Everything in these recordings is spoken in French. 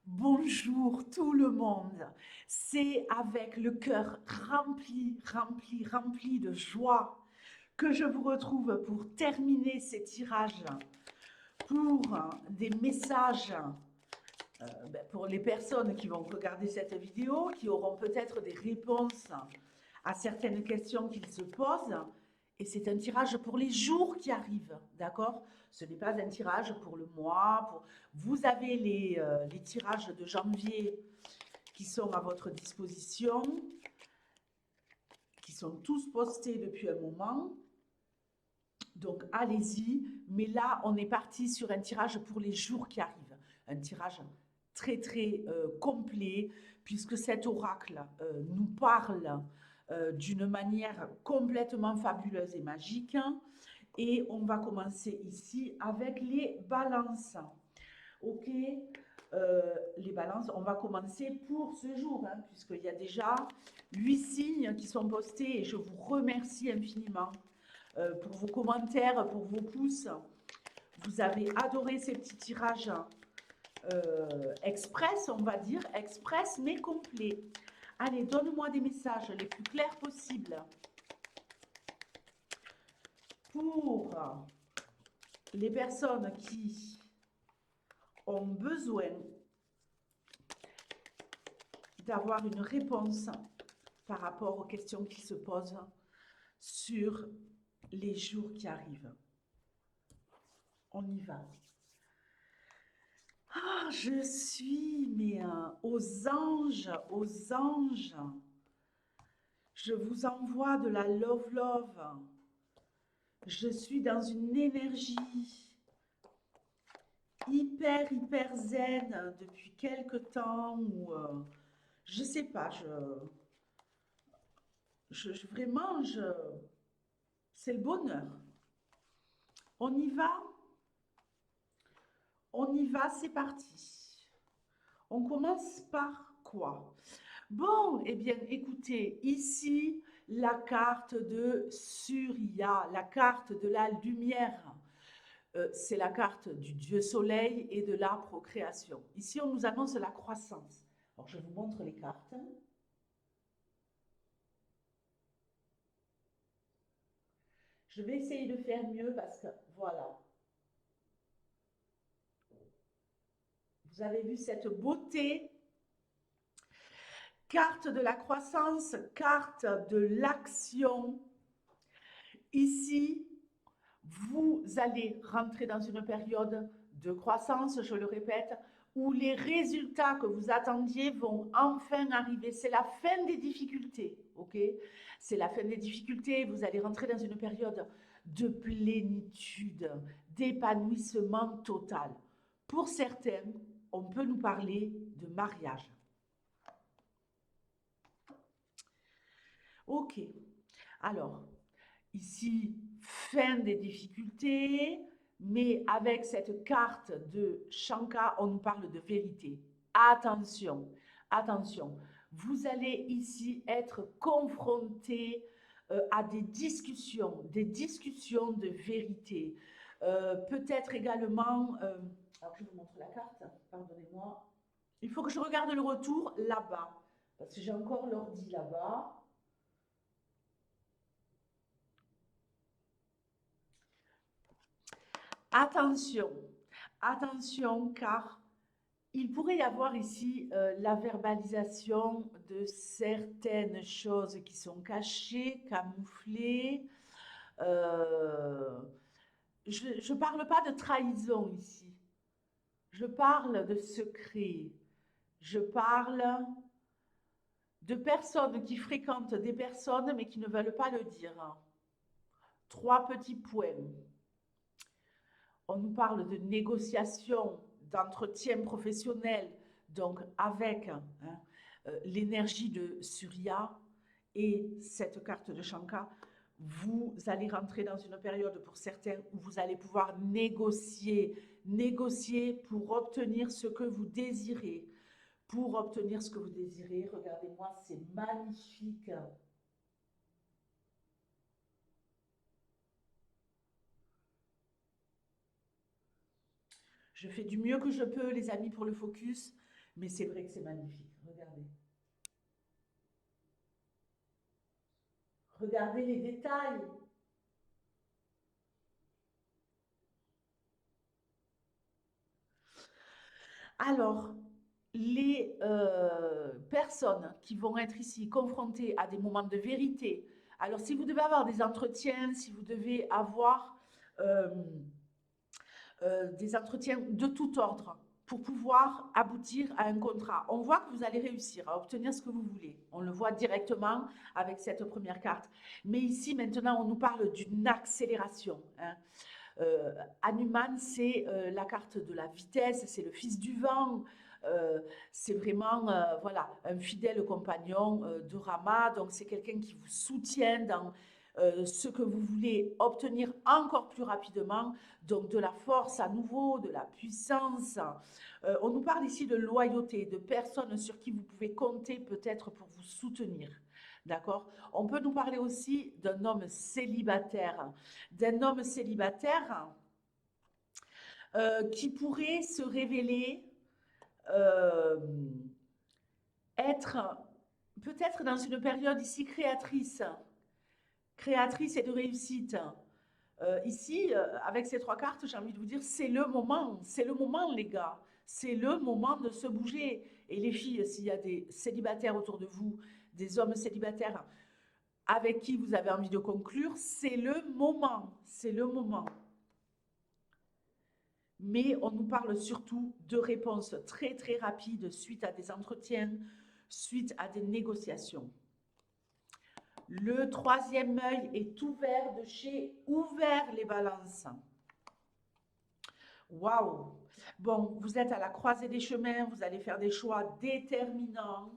Bonjour tout le monde. C'est avec le cœur rempli de joie que je vous retrouve pour terminer ces tirages, pour des messages pour les personnes qui vont regarder cette vidéo, qui auront peut-être des réponses à certaines questions qu'ils se posent. Et c'est un tirage pour les jours qui arrivent, d'accord? Ce n'est pas un tirage pour le mois. Vous avez les tirages de janvier qui sont à votre disposition, qui sont tous postés depuis un moment. Donc allez-y, mais là on est parti sur un tirage pour les jours qui arrivent, un tirage très complet puisque cet oracle nous parle d'une manière complètement fabuleuse et magique. Et on va commencer ici avec les balances. Ok. Les balances, on va commencer pour ce jour, hein, puisqu'il y a déjà 8 signes qui sont postés et je vous remercie infiniment pour vos commentaires, pour vos pouces. Vous avez adoré ces petits tirages express, on va dire, express mais complets. Allez, donne-moi des messages les plus clairs possibles pour les personnes qui ont besoin d'avoir une réponse par rapport aux questions qui se posent sur les jours qui arrivent. On y va. Ah, je suis, mais aux anges, aux anges. Je vous envoie de la love. Je suis dans une énergie hyper zen depuis quelque temps où, je sais pas, vraiment, c'est le bonheur. On y va? On y va, c'est parti. On commence par quoi? Bon, eh bien, écoutez, ici, la carte de Surya, la carte de la lumière. C'est la carte du dieu soleil et de la procréation. Ici, on nous annonce la croissance. Alors, je vous montre les cartes. Je vais essayer de faire mieux parce que, voilà, vous avez vu cette beauté. Carte de la croissance, carte de l'action. Ici, vous allez rentrer dans une période de croissance, je le répète, où les résultats que vous attendiez vont enfin arriver. C'est la fin des difficultés, ok? C'est la fin des difficultés. Vous allez rentrer dans une période de plénitude, d'épanouissement total. Pour certains, on peut nous parler de mariage. Ok. Alors, ici, fin des difficultés, mais avec cette carte de Shankar, on nous parle de vérité. Attention, attention, vous allez ici être confronté à des discussions de vérité. Peut-être également, alors je vous montre la carte, pardonnez-moi. Il faut que je regarde le retour là-bas, parce que j'ai encore l'ordi là-bas. Attention, attention, car il pourrait y avoir ici la verbalisation de certaines choses qui sont cachées, camouflées. Euh, je ne parle pas de trahison ici. Je parle de secret. Je parle de personnes qui fréquentent des personnes mais qui ne veulent pas le dire. Trois petits points. On nous parle de négociation, d'entretien professionnel, donc avec l'énergie de Surya et cette carte de Shankar, vous allez rentrer dans une période pour certains où vous allez pouvoir négocier pour obtenir ce que vous désirez. Pour obtenir ce que vous désirez, regardez-moi, c'est magnifique. Je fais du mieux que je peux, les amis, pour le focus. Mais c'est vrai que c'est magnifique. Regardez. Regardez les détails. Alors, les personnes qui vont être ici confrontées à des moments de vérité, alors si vous devez avoir des entretiens, si vous devez avoir euh, des entretiens de tout ordre pour pouvoir aboutir à un contrat, on voit que vous allez réussir à obtenir ce que vous voulez. On le voit directement avec cette première carte. Mais ici, maintenant, on nous parle d'une accélération, hein. Hanuman, c'est la carte de la vitesse, c'est le fils du vent, euh, c'est vraiment voilà, un fidèle compagnon de Rama, donc c'est quelqu'un qui vous soutient dans ce que vous voulez obtenir encore plus rapidement, donc de la force à nouveau, de la puissance. On nous parle ici de loyauté, de personnes sur qui vous pouvez compter peut-être pour vous soutenir. D'accord? On peut nous parler aussi d'un homme célibataire qui pourrait se révéler euh, être peut-être dans une période ici créatrice et de réussite. Ici, avec ces trois cartes, j'ai envie de vous dire, c'est le moment les gars, c'est le moment de se bouger. Et les filles, s'il y a des célibataires autour de vous, des hommes célibataires avec qui vous avez envie de conclure, c'est le moment, c'est le moment. Mais on nous parle surtout de réponses très très rapides suite à des entretiens, suite à des négociations. Le troisième œil est ouvert de chez Ouvert les balances. Waouh! Bon, vous êtes à la croisée des chemins, vous allez faire des choix déterminants.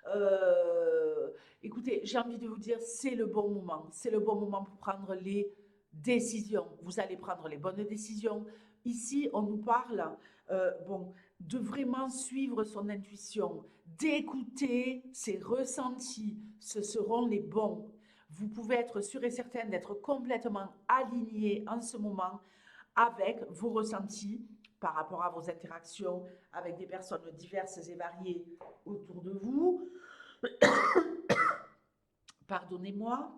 Euh, Écoutez, j'ai envie de vous dire, c'est le bon moment. C'est le bon moment pour prendre les décisions. Vous allez prendre les bonnes décisions. Ici, on nous parle bon, de vraiment suivre son intuition, d'écouter ses ressentis. Ce seront les bons. Vous pouvez être sûr et certain d'être complètement aligné en ce moment avec vos ressentis par rapport à vos interactions avec des personnes diverses et variées autour de vous. Pardonnez-moi.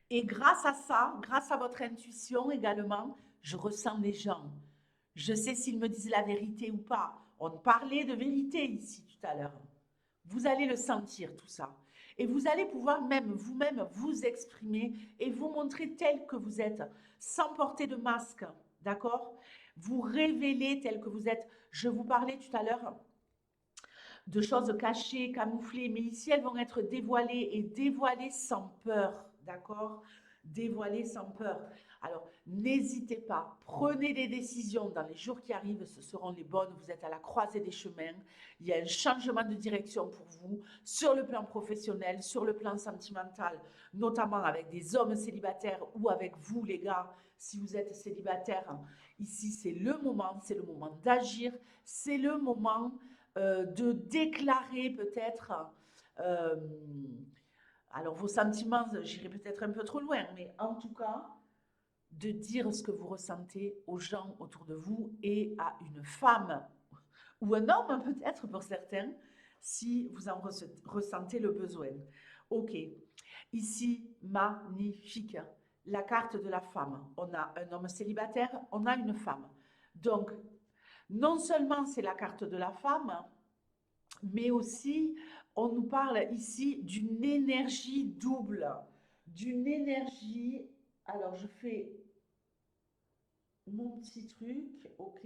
Et grâce à ça, grâce à votre intuition également, je ressens les gens. Je sais s'ils me disent la vérité ou pas. On parlait de vérité ici tout à l'heure. Vous allez le sentir tout ça. Et vous allez pouvoir même vous-même vous exprimer et vous montrer tel que vous êtes, sans porter de masque. D'accord? Vous révéler tel que vous êtes. Je vous parlais tout à l'heure de choses cachées, camouflées, mais ici elles vont être dévoilées et dévoilées sans peur, d'accord? Dévoilées sans peur. Alors, n'hésitez pas, prenez des décisions dans les jours qui arrivent, ce seront les bonnes, vous êtes à la croisée des chemins, il y a un changement de direction pour vous, sur le plan professionnel, sur le plan sentimental, notamment avec des hommes célibataires ou avec vous les gars, si vous êtes célibataire, ici c'est le moment d'agir, c'est le moment de déclarer peut-être, euh, alors vos sentiments, j'irai peut-être un peu trop loin, mais en tout cas, de dire ce que vous ressentez aux gens autour de vous et à une femme ou un homme peut-être pour certains, si vous en ressentez le besoin. Ok, ici, magnifique. La carte de la femme. On a un homme célibataire, on a une femme. Donc, non seulement c'est la carte de la femme, mais aussi on nous parle ici d'une énergie double, d'une énergie, alors je fais mon petit truc, ok,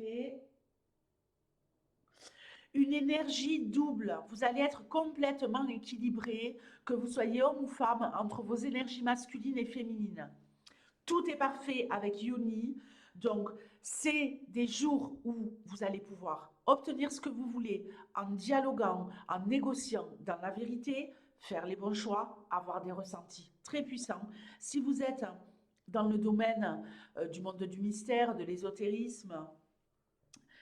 une énergie double, vous allez être complètement équilibré, que vous soyez homme ou femme, entre vos énergies masculines et féminines. Tout est parfait avec Yoni. Donc, c'est des jours où vous allez pouvoir obtenir ce que vous voulez en dialoguant, en négociant dans la vérité, faire les bons choix, avoir des ressentis très puissants. Si vous êtes dans le domaine du monde du mystère, de l'ésotérisme,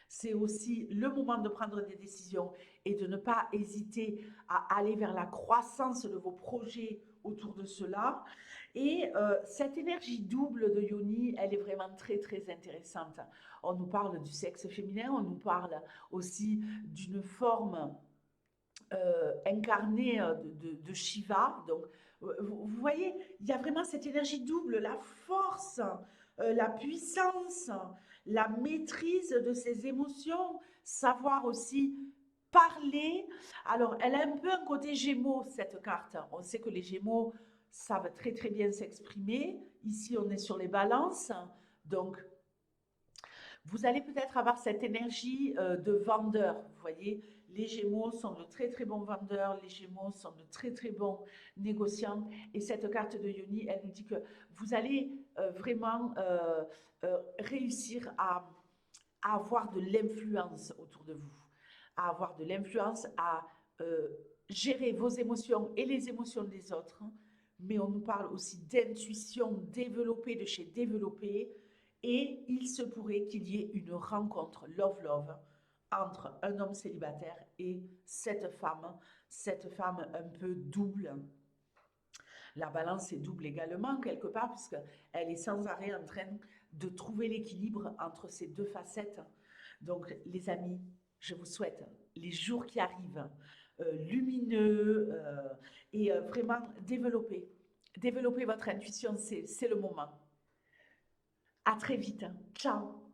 C'est aussi le moment de prendre des décisions et de ne pas hésiter à aller vers la croissance de vos projets autour de cela. Et cette énergie double de Yoni, elle est vraiment très très intéressante. On nous parle du sexe féminin, on nous parle aussi d'une forme incarnée de Shiva. Donc, vous voyez, il y a vraiment cette énergie double, la force, la puissance, la maîtrise de ses émotions, savoir aussi parler. Alors, elle a un peu un côté Gémeaux, cette carte. On sait que les Gémeaux savent très très bien s'exprimer. Ici, on est sur les balances. Donc, vous allez peut-être avoir cette énergie de vendeur. Vous voyez, les Gémeaux sont de très très bons vendeurs, les Gémeaux sont de très très bons négociants. Et cette carte de Yoni, elle nous dit que vous allez vraiment réussir à avoir de l'influence autour de vous, à avoir de l'influence, à euh, gérer vos émotions et les émotions des autres. Mais on nous parle aussi d'intuition développée de chez développé. Et il se pourrait qu'il y ait une rencontre love-love entre un homme célibataire et cette femme un peu double. La balance est double également, quelque part, puisqu'elle est sans arrêt en train de trouver l'équilibre entre ces deux facettes. Donc, les amis, je vous souhaite les jours qui arrivent lumineux et vraiment développer. Développer votre intuition, c'est le moment. À très vite. Ciao.